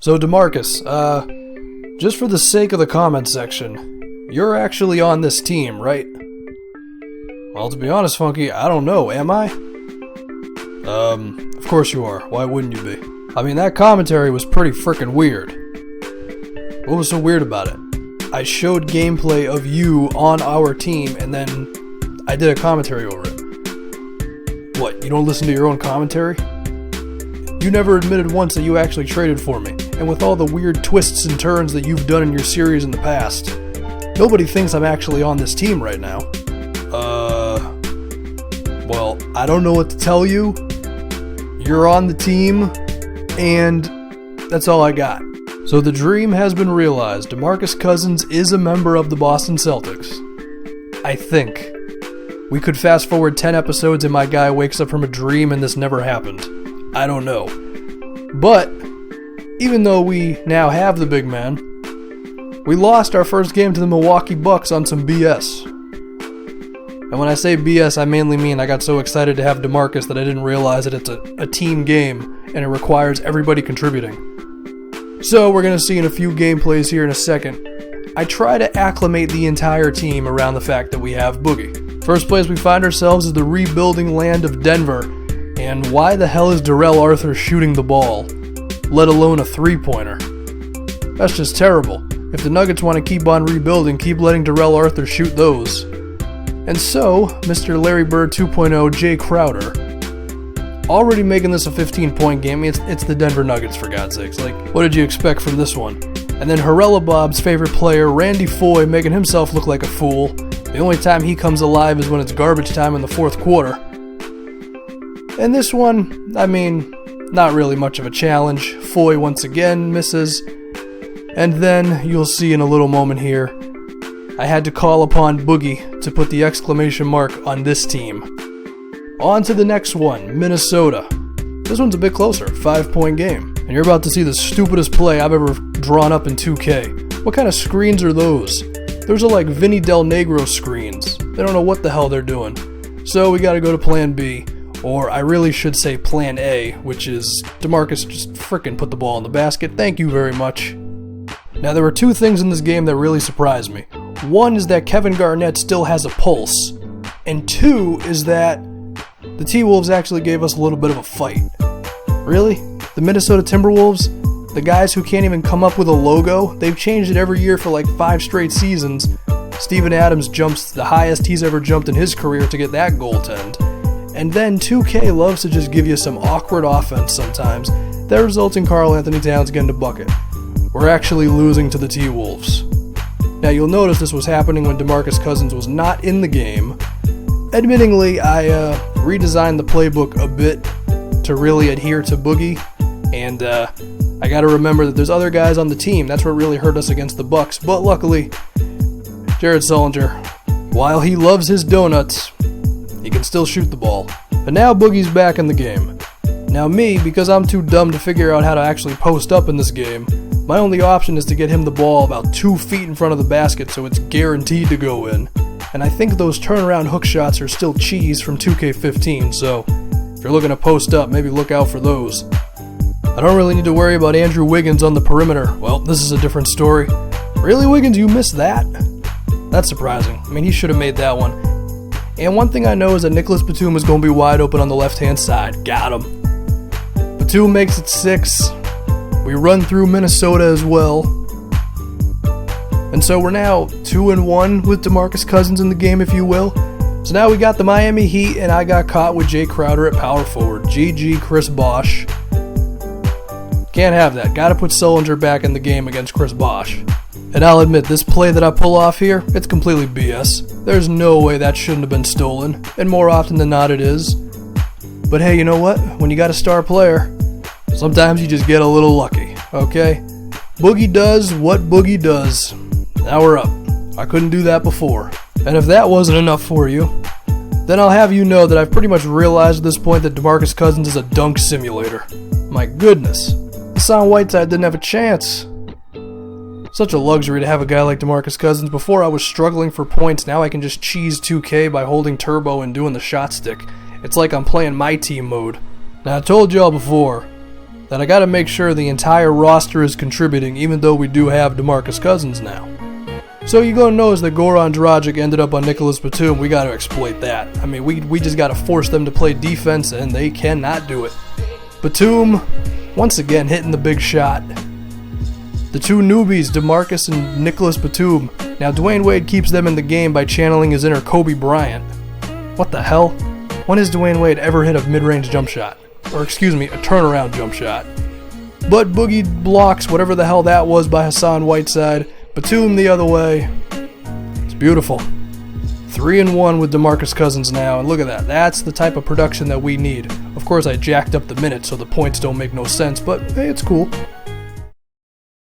So Demarcus, just for the sake of the comment section, you're actually on this team, right? Well, to be honest, Funky, I don't know, am I? Of course you are. Why wouldn't you be? I mean, that commentary was pretty frickin' weird. What was so weird about it? I showed gameplay of you on our team, and then I did a commentary over it. What, you don't listen to your own commentary? You never admitted once that you actually traded for me, and with all the weird twists and turns that you've done in your series in the past, nobody thinks I'm actually on this team right now. Well, I don't know what to tell you. You're on the team, and that's all I got. So the dream has been realized. Demarcus Cousins is a member of the Boston Celtics. I think. We could fast forward 10 episodes and my guy wakes up from a dream and this never happened. I don't know. But, even though we now have the big man, we lost our first game to the Milwaukee Bucks on some BS. And when I say BS, I mainly mean I got so excited to have Demarcus that I didn't realize that it's a team game and it requires everybody contributing. So we're going to see in a few gameplays here in a second. I try to acclimate the entire team around the fact that we have Boogie. First place we find ourselves is the rebuilding land of Denver. And why the hell is Darrell Arthur shooting the ball, let alone a three-pointer? That's just terrible. If the Nuggets want to keep on rebuilding, keep letting Darrell Arthur shoot those. And so, Mr. Larry Bird 2.0 Jay Crowder, already making this a 15-point game. It's the Denver Nuggets, for God's sakes. Like, what did you expect from this one? And then Harrella Bob's favorite player, Randy Foye, making himself look like a fool. The only time he comes alive is when it's garbage time in the fourth quarter. And this one, I mean, not really much of a challenge. Foye once again misses. And then, you'll see in a little moment here, I had to call upon Boogie to put the exclamation mark on this team. On to the next one, Minnesota. This one's a bit closer, 5-point game. And you're about to see the stupidest play I've ever drawn up in 2K. What kind of screens are those? Those are like Vinny Del Negro screens. They don't know what the hell they're doing. So we gotta go to plan B. Or I really should say plan A, which is Demarcus just frickin' put the ball in the basket. Thank you very much. Now there were two things in this game that really surprised me. One is that Kevin Garnett still has a pulse. And two is that the T-Wolves actually gave us a little bit of a fight. Really? The Minnesota Timberwolves? The guys who can't even come up with a logo? They've changed it every year for like 5 straight seasons. Steven Adams jumps the highest he's ever jumped in his career to get that goaltend. And then 2K loves to just give you some awkward offense sometimes that results in Karl Anthony Towns getting a bucket. We're actually losing to the T-Wolves. Now you'll notice this was happening when Demarcus Cousins was not in the game. Admittingly, I redesigned the playbook a bit to really adhere to Boogie, and I gotta remember that there's other guys on the team. That's what really hurt us against the Bucks. But luckily, Jared Sullinger, while he loves his donuts, he can still shoot the ball. But now Boogie's back in the game. Now me, because I'm too dumb to figure out how to actually post up in this game, my only option is to get him the ball about 2 feet in front of the basket so it's guaranteed to go in. And I think those turnaround hook shots are still cheese from 2K15, so if you're looking to post up, maybe look out for those. I don't really need to worry about Andrew Wiggins on the perimeter. Well, this is a different story. Really, Wiggins, you missed that? That's surprising. I mean, he should have made that one. And one thing I know is that Nicholas Batum is going to be wide open on the left-hand side. Got him. Batum makes it 6. We run through Minnesota as well. And so we're now 2-1 with Demarcus Cousins in the game, if you will. So now we got the Miami Heat, and I got caught with Jay Crowder at power forward. GG Chris Bosh. Can't have that. Gotta put Sullinger back in the game against Chris Bosh. And I'll admit, this play that I pull off here, it's completely BS. There's no way that shouldn't have been stolen, and more often than not it is. But hey, you know what? When you got a star player, sometimes you just get a little lucky, okay? Boogie does what Boogie does. Now we're up. I couldn't do that before. And if that wasn't enough for you, then I'll have you know that I've pretty much realized at this point that Demarcus Cousins is a dunk simulator. My goodness. Hassan Whiteside didn't have a chance. Such a luxury to have a guy like Demarcus Cousins. Before I was struggling for points, now I can just cheese 2K by holding turbo and doing the shot stick. It's like I'm playing my team mode. Now I told y'all before, that I got to make sure the entire roster is contributing, even though we do have Demarcus Cousins now. So you're going to notice that Goran Dragic ended up on Nicholas Batum. We got to exploit that. I mean, we just got to force them to play defense, and they cannot do it. Batum, once again, hitting the big shot. The two newbies, Demarcus and Nicholas Batum. Now, Dwayne Wade keeps them in the game by channeling his inner Kobe Bryant. What the hell? When has Dwayne Wade ever hit a mid-range jump shot? Or, excuse me, a turnaround jump shot. But Boogie blocks whatever the hell that was by Hassan Whiteside. Batum the other way. It's beautiful. 3-1 with Demarcus Cousins now, and look at that. That's the type of production that we need. Of course, I jacked up the minutes so the points don't make no sense, but hey, it's cool.